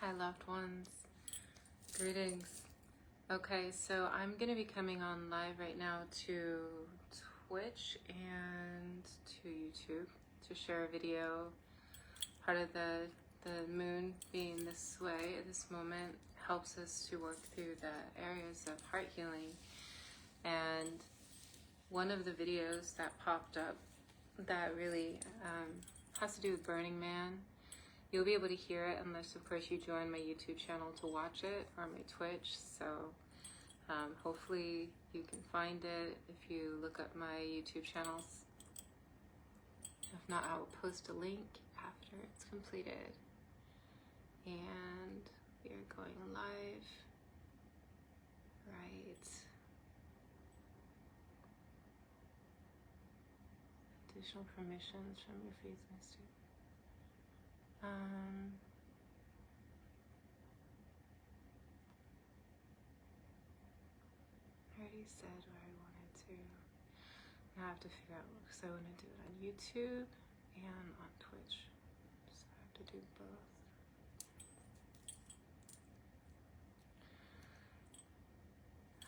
Hi, loved ones. Greetings. Okay, so I'm going to be coming on live right now to Twitch and to YouTube to share a video. Part of the moon being this way at this moment helps us to work through the areas of heart healing. And one of the videos that popped up that really has to do with Burning Man. You'll be able to hear it unless, of course, you join my YouTube channel to watch it, or my Twitch. So hopefully you can find it if you look up my YouTube channels. If not, I will post a link after it's completed. And we are going live right. Additional permissions from your face mystic. I already said where I wanted to. I have to figure out, because I want to do it on YouTube and on Twitch. So I have to do both.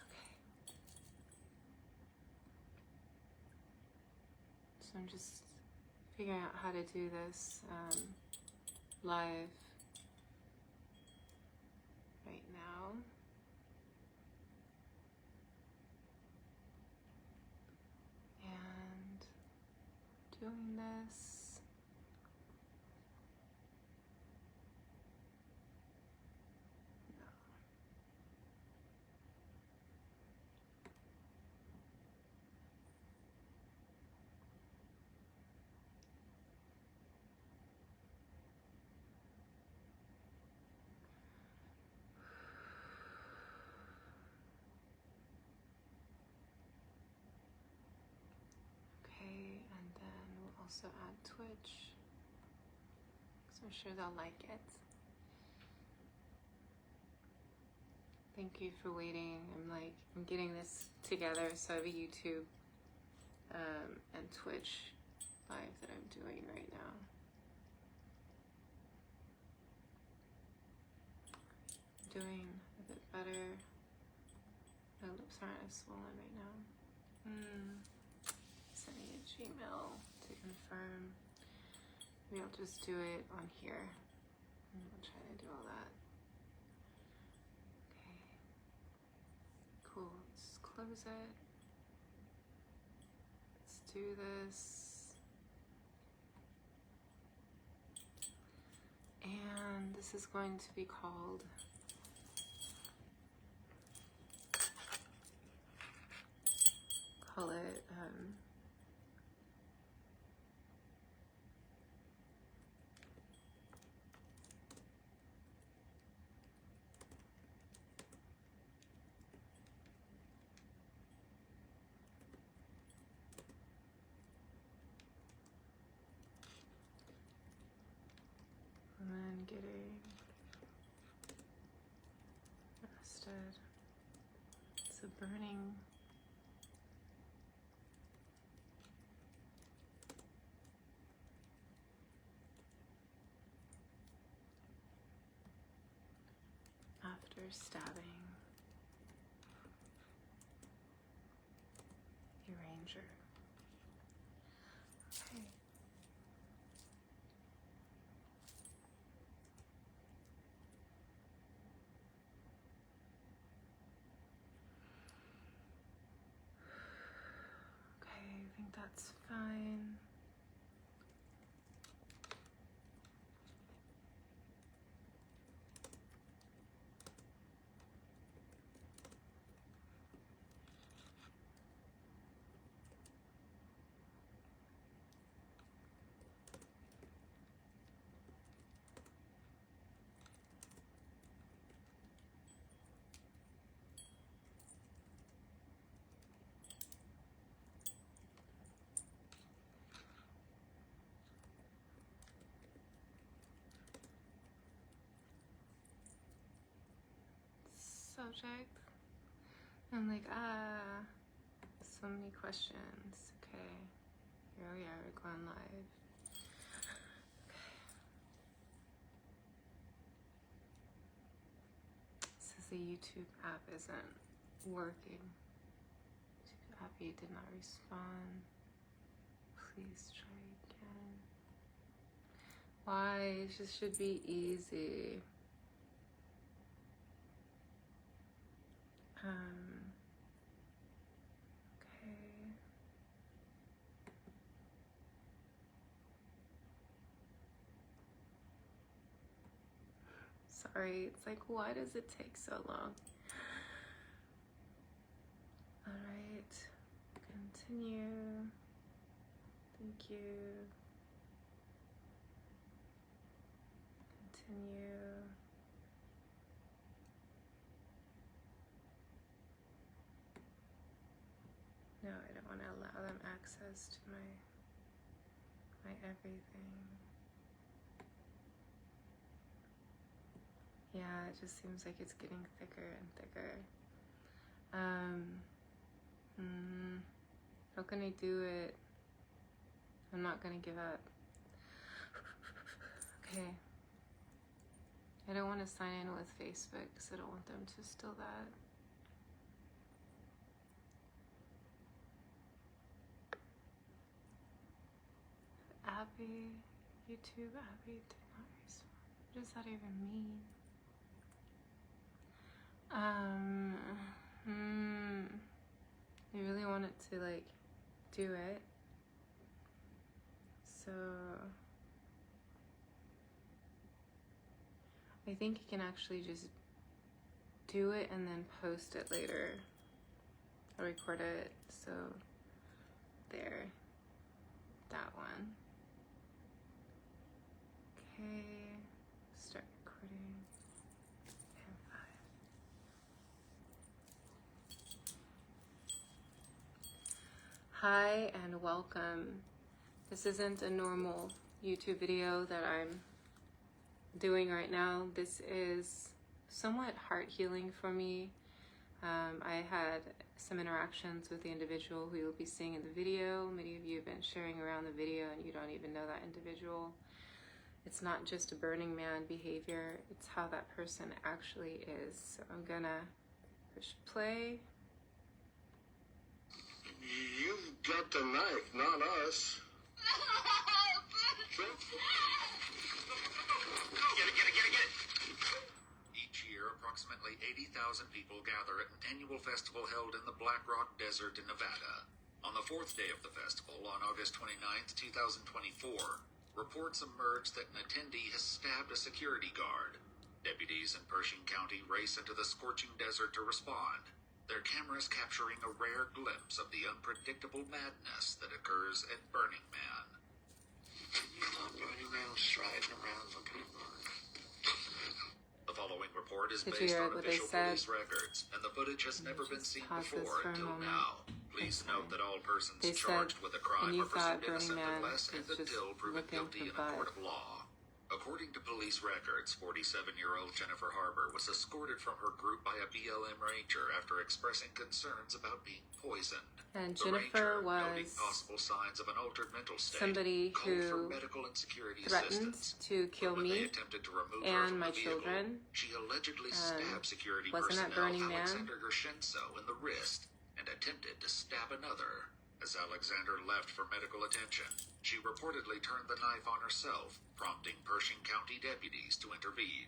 Okay. So I'm just figuring out how to do this live right now. And doing this. No. Okay, and then we'll also add Twitch, because I'm sure they'll like it. Thank you for waiting. I'm getting this together, so I have a YouTube and Twitch live that I'm doing right now. Doing a bit better. My lips aren't as swollen right now. Sending a Gmail to confirm. Maybe I'll just do it on here. I'll try to do all that. Okay. Cool. Let's close it. Let's do this. And this is going to be called and then getting rested. So burning. After stabbing your ranger. Okay. Okay, I think that's fine. Subject. I'm like, so many questions. Okay, here we are, we're going live. Okay. the YouTube app isn't working. YouTube app, you did not respond. Please try again. Why? It just should be easy. Okay. Sorry, it's like, why does it take so long? All right, continue. Thank you. Continue. No, I don't want to allow them access to my everything. Yeah, it just seems like it's getting thicker and thicker. How can I do it? I'm not gonna give up. Okay. I don't want to sign in with Facebook because I don't want them to steal that. Abby, YouTube, Abby did not respond. What does that even mean? I really wanted to like do it. So I think you can actually just do it and then post it later. I'll record it. So there, that one. Okay, start recording. And 5. Hi and welcome. This isn't a normal YouTube video that I'm doing right now. This is somewhat heart healing for me. I had some interactions with the individual who you'll be seeing in the video. Many of you have been sharing around the video and you don't even know that individual. It's not just a Burning Man behavior, it's how that person actually is. So I'm gonna push play. You've got the knife, not us. Get it. Each year, approximately 80,000 people gather at an annual festival held in the Black Rock Desert in Nevada. On the 4th day of the festival, on August 29th, 2024, reports emerged that an attendee has stabbed a security guard. Deputies in Pershing County race into the scorching desert to respond, their cameras capturing a rare glimpse of the unpredictable madness that occurs at Burning Man. You thought Burning Man was striding around looking at mine. The following report is based on official police records, and the footage has never been seen before until now. Please note that all persons charged with a crime are presumed innocent unless and until proven guilty in a court of law. According to police records, 47-year-old Jennifer Harbour was escorted from her group by a BLM ranger after expressing concerns about being poisoned. And the Jennifer ranger, was possible signs of an altered mental state, somebody who medical and security threatened to kill me and my children. She allegedly stabbed security wasn't personnel at Burning Man. Alexander Gershenso in the wrist and attempted to stab another. As Alexander left for medical attention, she reportedly turned the knife on herself, prompting Pershing County deputies to intervene.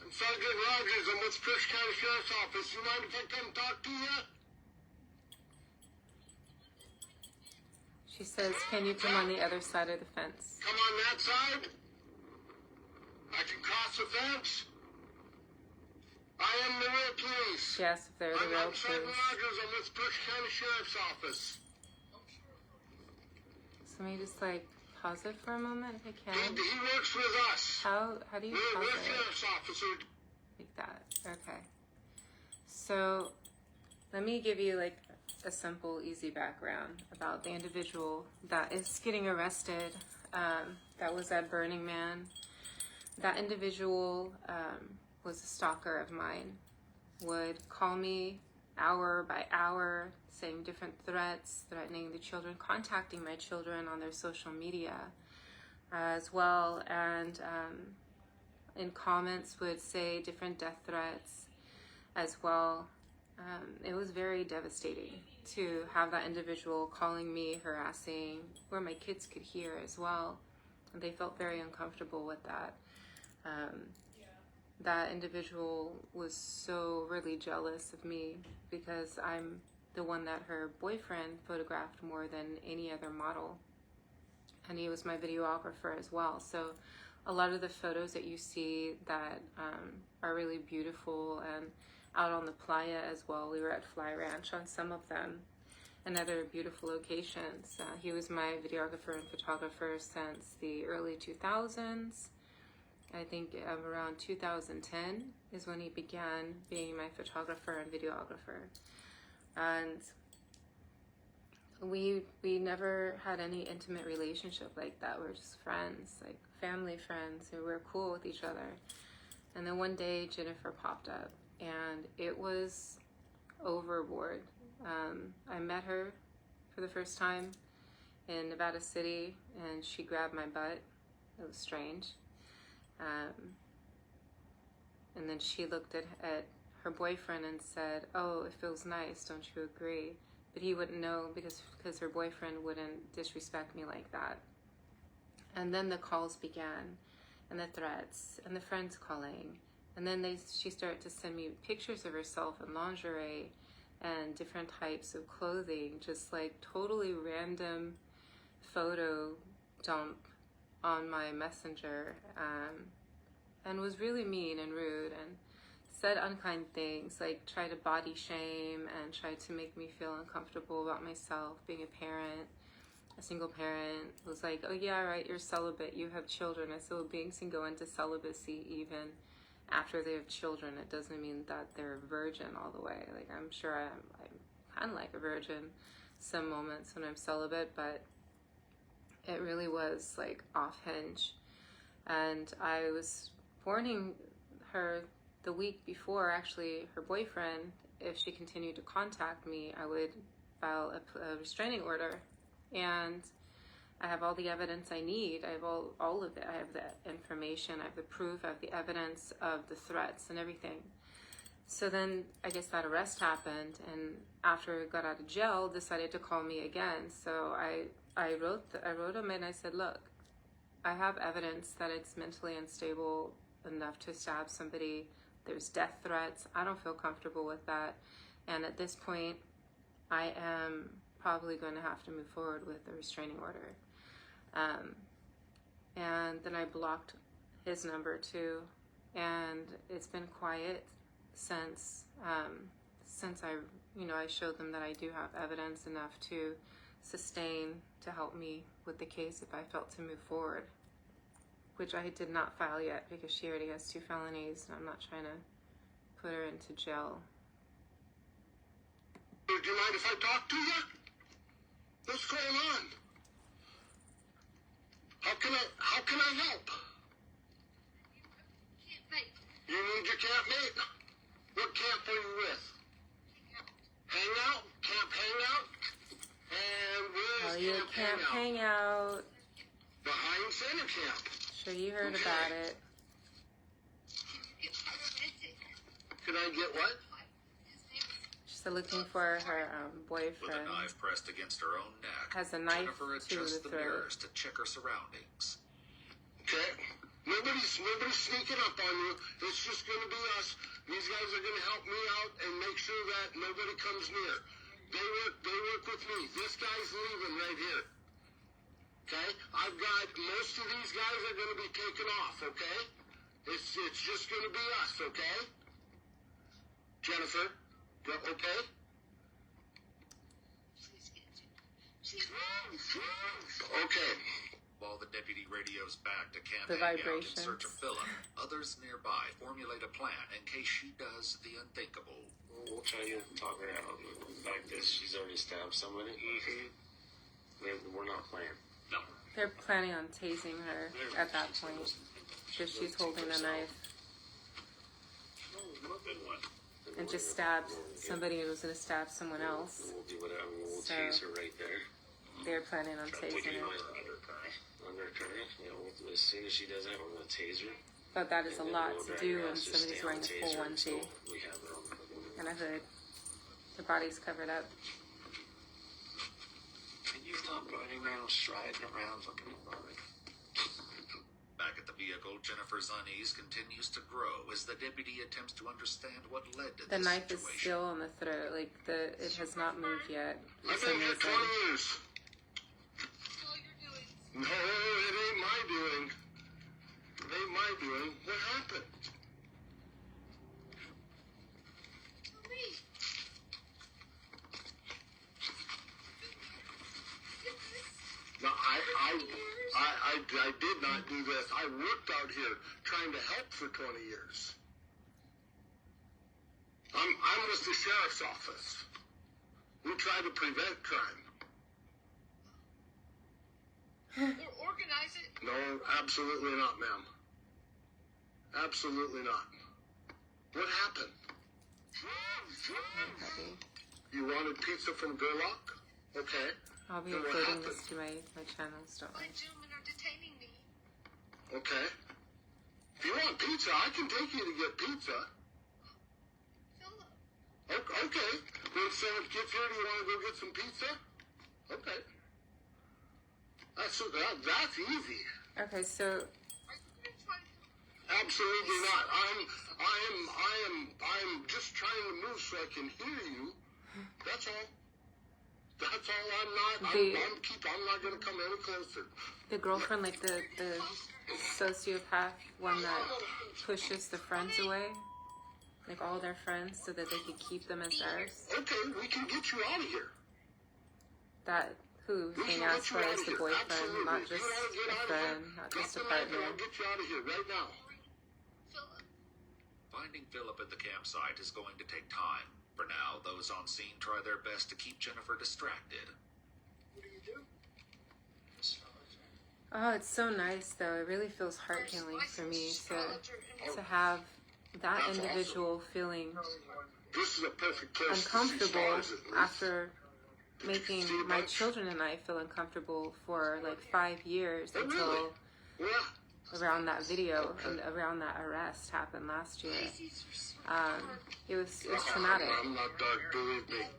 I'm Sergeant Rogers. I'm with Pershing County Sheriff's Office. You mind if I come talk to you? She says, can you come on the other side of the fence? Come on that side? I can cross the fence? I am the real police. Yes, if they're the real police. I'm Sergeant Rogers. I'm with Pershing County Sheriff's Office. So let me just like pause it for a moment if I can. He works with us. How do you pause it? Sheriff's officer. Like that. Okay. So let me give you like a simple, easy background about the individual that is getting arrested. That was at Burning Man. That individual was a stalker of mine. Would call me hour by hour, saying different threats, threatening the children, contacting my children on their social media as well, and in comments would say different death threats. as well. It was very devastating to have that individual calling me, harassing, where my kids could hear as well. And they felt very uncomfortable with that. That individual was so really jealous of me because I'm the one that her boyfriend photographed more than any other model. And he was my videographer as well. So a lot of the photos that you see that are really beautiful and out on the playa as well. We were at Fly Ranch on some of them and other beautiful locations. He was my videographer and photographer since the early 2000s. I think around 2010 is when he began being my photographer and videographer. And we never had any intimate relationship like that. We were just friends, like family friends, and we were cool with each other. And then one day Jennifer popped up, and it was overboard. I met her for the first time in Nevada City, and she grabbed my butt. It was strange. And then she looked at her boyfriend and said, "Oh, it feels nice, don't you agree?" But he wouldn't know because her boyfriend wouldn't disrespect me like that. And then the calls began, and the threats, and the friends calling. And then she started to send me pictures of herself in lingerie and different types of clothing, just like totally random photo dump on my messenger, and was really mean and rude and said unkind things, like tried to body shame and tried to make me feel uncomfortable about myself being a parent, a single parent. Was like, "Oh yeah, right, you're celibate, you have children." I said, "Well, beings can go into celibacy even after they have children. It doesn't mean that they're a virgin all the way. Like, I'm sure I'm kind of like a virgin some moments when I'm celibate, but it really was like off hinge." And I was warning her the week before, actually, her boyfriend, if she continued to contact me, I would file a restraining order. And I have all the evidence I need. I have all of it. I have the information, I have the proof, I have the evidence of the threats and everything. So then I guess that arrest happened, and after I got out of jail, decided to call me again. So I wrote him and I said, "Look, I have evidence that it's mentally unstable enough to stab somebody. There's death threats. I don't feel comfortable with that. And at this point, I am probably going to have to move forward with a restraining order." And then I blocked his number too. And it's been quiet since I showed them that I do have evidence enough to sustain, to help me with the case if I felt to move forward, which I did not file yet because she already has 2 felonies and I'm not trying to put her into jail. Do you mind if I talk to you? What's going on? How can I help? You need your campmate? What camp are you with? Hangout? Camp Hangout? And where's Camp Hangout? Behind Center Camp. Sure, you heard about it. Could I get what? She's looking for her boyfriend. With a knife pressed against her own neck, Has a knife Jennifer to adjusts the the throat. mirrors to check her surroundings. Okay. Nobody's sneaking up on you. It's just going to be us. These guys are going to help me out and make sure that nobody comes near. They work with me. This guy's leaving right here. Okay? I've got most of these guys are going to be taken off, okay? It's just going to be us, okay? Jennifer, okay? Okay. While the deputy radios back to Camp The Hangout in vibrations. search of Phillip, others nearby formulate a plan in case she does the unthinkable. We'll try to talk her out like this. She's already stabbed somebody. We're not playing. No. They're planning on tasing her at that point because she's holding a knife Good one. and just stabbed somebody who was going to stab someone else. We'll do whatever. We'll So- chase her right there. They're planning on tasing her. Undercurrent. You know, as soon as she does that, we're going to tase her. But that is a And then lot we'll to drag do her when out, just somebody's stay on wearing the a full taser onesie. until we have her on the and a hood. The body's covered up. Can you stop riding around, striding around, looking at body? Back at the vehicle, Jennifer's unease continues to grow as the deputy attempts to understand what led to The this knife is situation. still on the throat. Like, it has not moved yet. I've For some been here reason. 20 years. That's all you're doing. No, it ain't my doing. It ain't my doing. What happened? Tell me. No, I did not do this. I worked out here trying to help for 20 years. I'm with the sheriff's office. We try to prevent crime. Or organize it. No, absolutely not, ma'am. Absolutely not. What happened? Heavy. You wanted pizza from Gerlach? Okay. I'll be Then what uploading happened? this to my channels, don't My worry. gentlemen are detaining me. Okay. If you want pizza, I can take you to get pizza. Philip. Okay. When Philip gets here, do you want to go get some pizza? Okay. That's easy. Okay, so Are you going to try to... Absolutely not. I'm just trying to move so I can hear you. That's all. That's all. I'm not going to come any closer. the girlfriend, like the sociopath one that pushes the friends away, like all their friends, so that they could keep them as theirs. Okay, we can get you out of here. That who We being can asked get you for out is of the here. boyfriend, Absolutely. not If just you want to get a out of friend, here, not drop just a the knife and partner. I'll get you out of here right now. Philip. Finding Philip at the campsite is going to take time. For now, those on scene try their best to keep Jennifer distracted. What do you do? Oh, it's so nice though. It really feels heart healing for me to have that That's individual feeling This is a perfect place to see uncomfortable stars, at least. after making my children and I feel uncomfortable for like 5 years Oh, until really? Yeah. around that video and around that arrest happened last year. It was traumatic. I'm not dark, believe me. Bad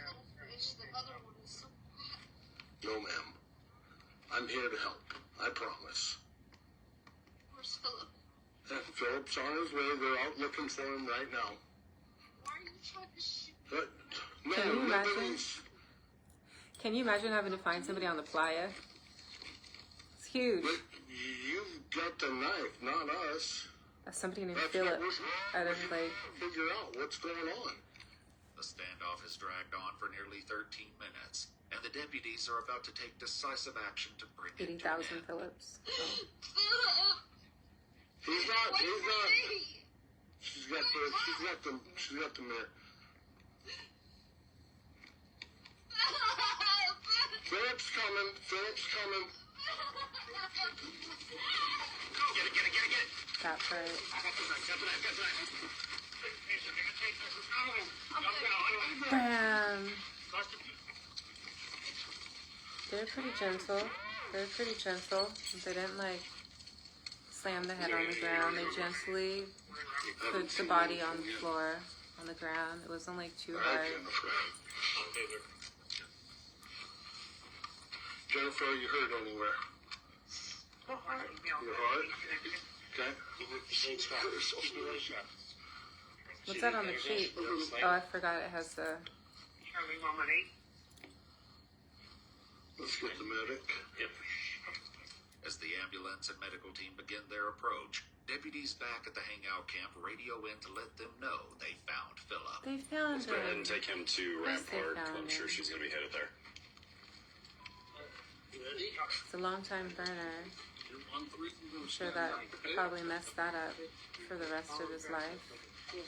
little fish. The other one is so bad. No, ma'am. I'm here to help. I promise. Where's Philip? And Philip's on his way. They're out looking for him right now. Why are you trying to shoot? But, no, Can you imagine? nobody's... Can you imagine having to find somebody on the playa? It's huge. But you've got the knife, not us. Somebody named That's Philip what we're out of like figure out what's going on. The standoff has dragged on for nearly 13 minutes, and the deputies are about to take decisive action to bring it to an 80,000 end. Phillips. So. Philip! He's not. Wait He's for not. me! She's got the mirror. Philip's coming. Philip's coming. Get it! That part. Bam! They're pretty gentle. They didn't like slam the head on the ground. They gently put the body on the floor, on the ground. It wasn't like too hard. Jennifer, are you hurt anywhere? Your heart? Okay. What's that on the cheek? Oh, I forgot it has the... Let's get the medic. As the ambulance and medical team begin their approach, deputies back at the hangout camp radio in to let them know they found Philip. They found Go ahead him. and take him to Yes, they Rampart. found I'm sure him. she's going to be headed there. It's a long time burner. I'm sure that probably messed that up for the rest of his life. Get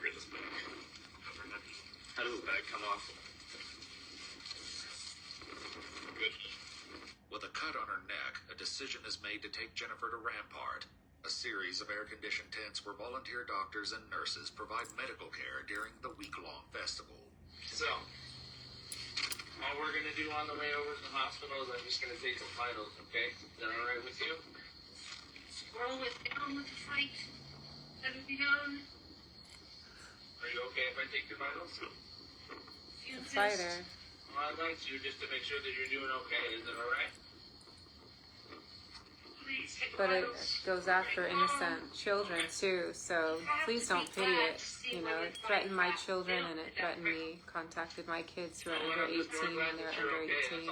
rid of this bag. How does the bag come off? Good. With a cut on her neck, a decision is made to take Jennifer to Rampart, a series of air-conditioned tents where volunteer doctors and nurses provide medical care during the week-long festival. So, all we're going to do on the way over to the hospital is I'm just going to take some vitals, okay? Is that all right with you? Scroll it down with the fight. Let it be done. Are you okay if I take your vitals? The fighter. Well, I'd like to just to make sure that you're doing okay. Is that all right? But it goes after innocent children too, so please don't pity it. You know, it threatened my children and it threatened me, contacted my kids who are under 18 and they're under 18.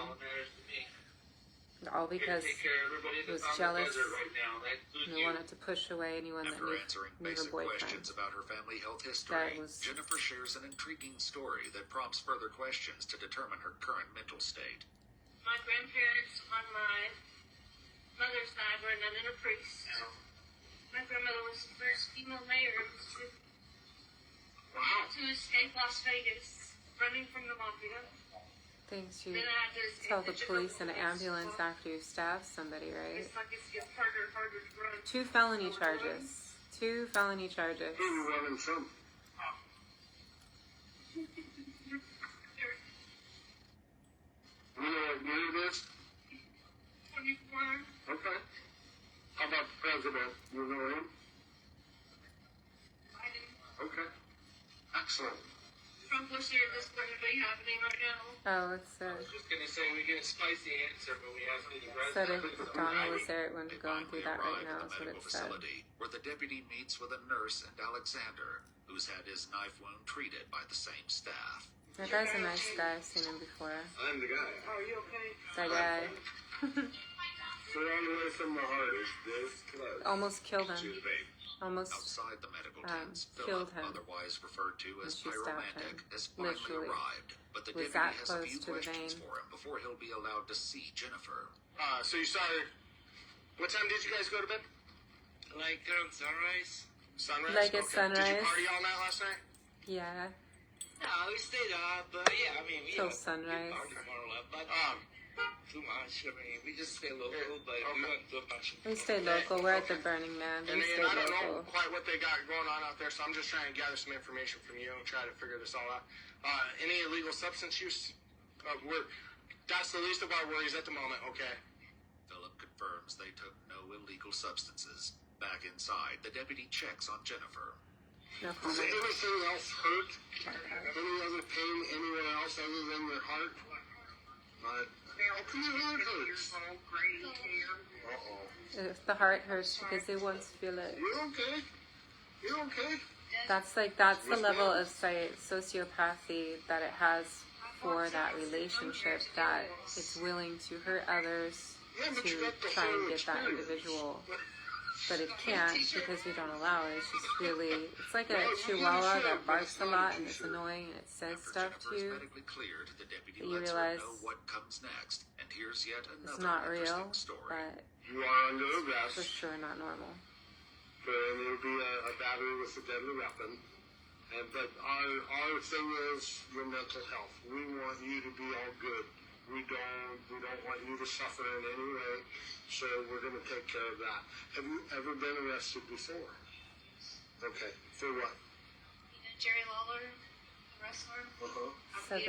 All because he was jealous and he wanted to push away anyone that After answering knew her basic boyfriend. questions about her family health history, That was- Jennifer shares an intriguing story that prompts further questions to determine her current mental state. My grandparents on my mother's side were a nun and a priest. My grandmother was the first female mayor to escape Las Vegas, running from the mafia. Things you Then I had to tell the police and an ambulance after you stab somebody, right? It's like it's getting harder and harder to run. 2 felony charges. 2 felony charges. Who are you running from? You know what year it is? 24. Okay. How about the president? You know him? Biden. Okay. Excellent. Trump was here. This wouldn't be happening right now. Oh, it's I was just gonna say we get a spicy answer, but we have to the said if president. Donna was there, it wouldn't They be going through that right arrive now, at is the what medical it said. facility, where the deputy meets with a nurse and Alexander, who's had his knife wound treated by the same staff. That guy's a nice guy, I've seen him before. I'm the guy. Are you okay? That guy Surrounded away from the heart is this close. almost killed To him. the baby. Almost Outside the medical tents, killed Philip, him. otherwise referred to as When she stabbed Pyromantic, him. has finally Literally. arrived. But the Was deputy that has a close few to the questions vein. for him before he'll be allowed to see Jennifer. So you saw her. What time did you guys go to bed? Like sunrise. Sunrise? Like at Okay. Did sunrise? you party all night last night? Yeah, No, we stayed up, but yeah, I mean, we till we sunrise. partied more or less, but too much. I mean, we just stay local, but we Okay. went to a bunch of. We stay local. We're at the Burning Man. And, We stay I don't know local. quite what they got going on out there, so I'm just trying to gather some information from you and try to figure this all out. Any illegal substance use? That's the least of our worries at the moment, okay? Philip confirms they took no illegal substances. Back inside, the deputy checks on Jennifer. No Does comment. anything else hurt? Any other pain anywhere else other than your heart? How come your heart hurts? Uh-oh. If the heart hurts because they want to feel it. You okay? You okay? That's the level of sociopathy that it has for that relationship, that it's willing to hurt others Yeah, but you to got the try whole and get that experience. individual. But it can't because we don't allow it. It's just really, it's like a chihuahua that barks a lot and it's annoying and it says After stuff Jennifer to is you. medically cleared, the deputy But you lets realize her know what comes next. And here's yet another It's not interesting real, story. but You are under for arrest. sure not normal. And it'll be a battery with a deadly weapon. But our thing is your mental health. We want you to be all good. We don't want you to suffer in any way. So we're going to take care of that. Have you ever been arrested before? Okay. For what? Jerry Lawler, the wrestler. Said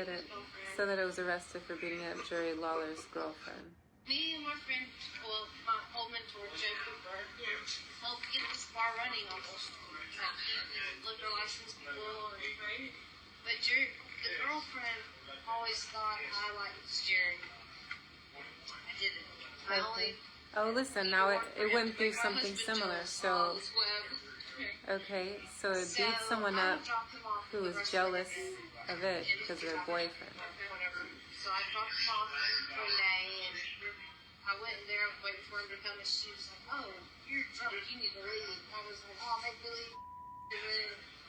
that it was arrested for beating up Jerry Lawler's girlfriend. Me and my friend, well, my old mentor, Joe Cooper, helped get this bar running almost. Like, he liquor license people. But Jerry, the girlfriend always thought I liked Jerry. I didn't. I only. Oh, listen, now it went through something similar. So, okay, so it beat someone up who was jealous of it because of their boyfriend. So I dropped him off one day, and I went in there, I was waiting for him to come, and she was like, "Oh, you're drunk, you need to leave." I was like, "Oh, make me leave." And then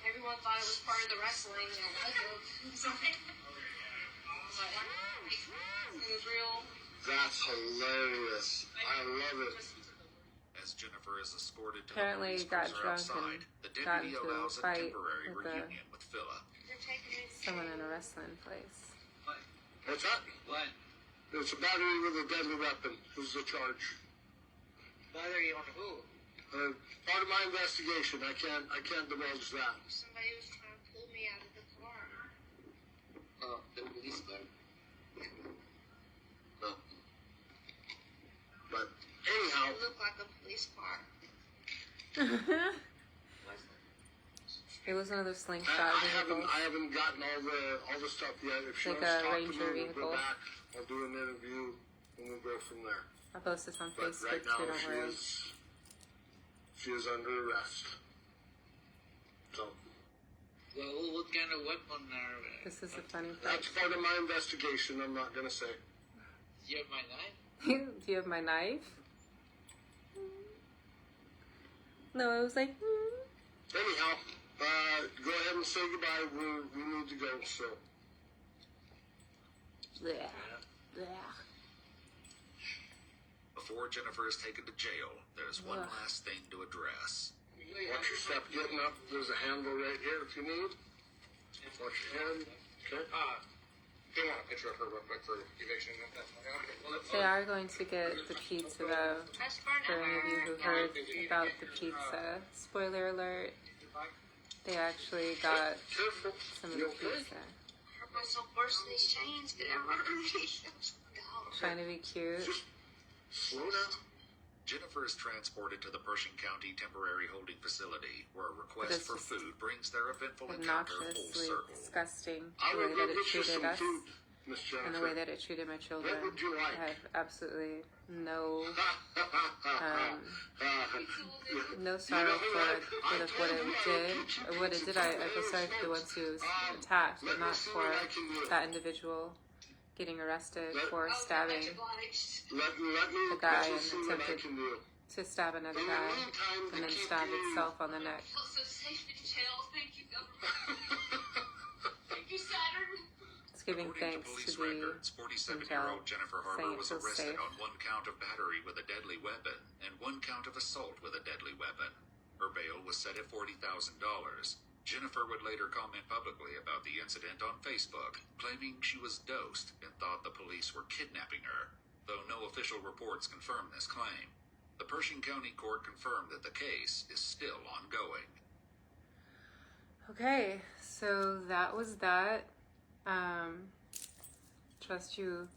everyone thought it was part of the wrestling, and I was like, it was real. That's hilarious. I love it. As Jennifer is escorted to Apparently the police got cruiser drunk outside, and the got deputy into a allows a fight temporary with reunion with Philip. They're taking me. someone in a wrestling place. What's that? What? It's a battery with a deadly weapon. Who's the charge? Battery on who? Part of my investigation. I can't divulge that. Somebody was trying to pull me out of the car. The police guy. No. But anyhow, It looked like a police car. It was one of those slingshot vehicles. I haven't gotten all the stuff yet. If she Like wants a to talk Ranger to me, we'll vehicle. go back. I'll do an interview and we'll go from there. I'll post this on But Facebook right now, too, don't worry. she is under arrest. So Well, what kind of weapon are This is the funny that's part. part of my investigation. I'm not gonna say. Do you have my knife? Do you have my knife? No, I was like, Anyhow, go ahead and say goodbye. We need to go. So bleh, bleh. Before Jennifer is taken to jail, there's one Ugh. last thing to address. watch your step getting up. There's a handle right here if you need. Watch your hand. Okay. Do you want a picture of her real quick for eviction? They are going to get the pizza though. That's For any of you who heard about the pizza, spoiler alert, they actually got Careful. some of You the okay? pizza. hurt myself bursting these chains. Could ever hurt me. Trying to be cute. Just slow down. Jennifer is transported to the Pershing County Temporary Holding Facility, where a request This for is food brings their eventful encounter full Obnoxiously circle. disgusting I the way will that go it get you treated some us food, Miss and the Jennifer. way that it treated my children. What would you like? I have absolutely no no You sorrow know what? for what it did. What it did, I feel sorry for the ones who was attacked, but not for that individual getting arrested for stabbing Let me the guy let me and see what I attempted can do. to stab another guy and then stab itself on the neck. I feel so safe in jail. Thank you, government. Thank you, Saturn. It's giving According thanks to to police be records, in 47-year-old jail, Jennifer saying Harper it was feels arrested safe. on one count of battery with a deadly weapon and one count of assault with a deadly weapon. Her bail was set at $40,000. Jennifer would later comment publicly about the incident on Facebook, claiming she was dosed and thought the police were kidnapping her, though no official reports confirm this claim. The Pershing County Court confirmed that the case is still ongoing. Okay, so that was that. Trust you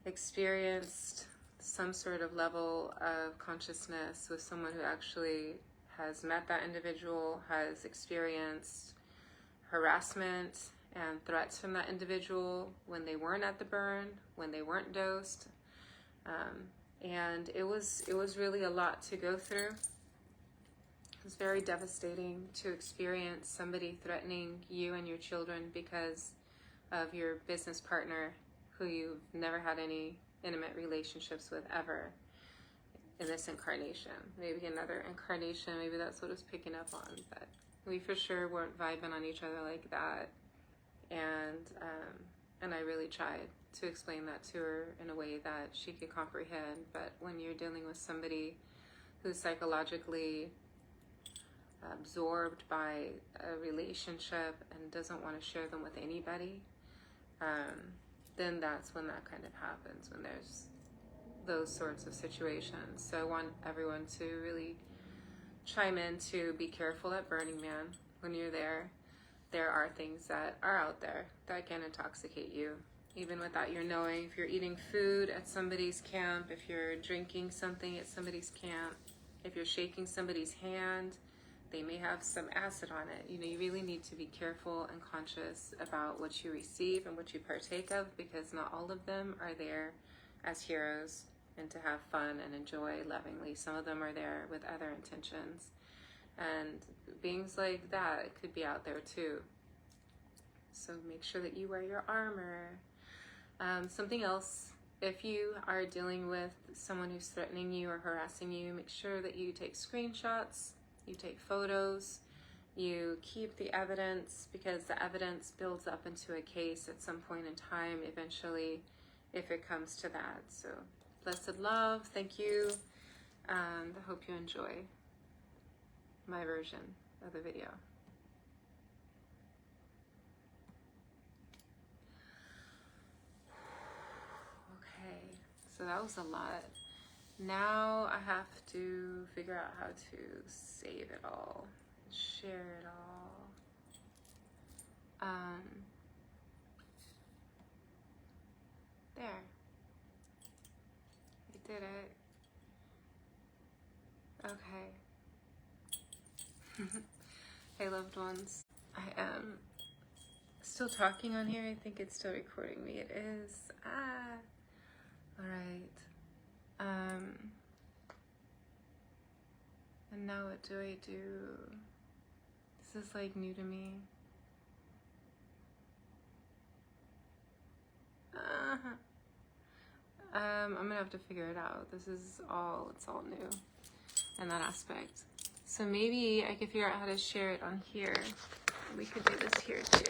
experienced some sort of level of consciousness with someone who actually has met that individual, has experienced harassment and threats from that individual when they weren't at the burn, when they weren't dosed. And it was really a lot to go through. It was very devastating to experience somebody threatening you and your children because of your business partner who you've never had any intimate relationships with ever in this incarnation. Maybe another incarnation, maybe that's what it's picking up on, but we for sure weren't vibing on each other like that. And I really tried to explain that to her in a way that she could comprehend. But when you're dealing with somebody who's psychologically absorbed by a relationship and doesn't want to share them with anybody, then that's when that kind of happens, when there's those sorts of situations. So I want everyone to really chime in to be careful at Burning Man. When you're there, there are things that are out there that can intoxicate you, even without your knowing. If you're eating food at somebody's camp, if you're drinking something at somebody's camp, if you're shaking somebody's hand, they may have some acid on it. You know, you really need to be careful and conscious about what you receive and what you partake of, because not all of them are there as heroes and to have fun and enjoy lovingly. Some of them are there with other intentions. And beings like that could be out there too. So make sure that you wear your armor. Something else, if you are dealing with someone who's threatening you or harassing you, make sure that you take screenshots, you take photos, you keep the evidence, because the evidence builds up into a case at some point in time, eventually, if it comes to that. So, blessed love, thank you, and I hope you enjoy my version of the video. Okay, so that was a lot. Now I have to figure out how to save it all, share it all. There. I did it. Okay. Hey, loved ones. I am still talking on here. I think it's still recording me. It is. All right. And now what do I do? This is like new to me. I'm gonna have to figure it out. It's all new in that aspect. So maybe I could figure out how to share it on here. We could do this here too.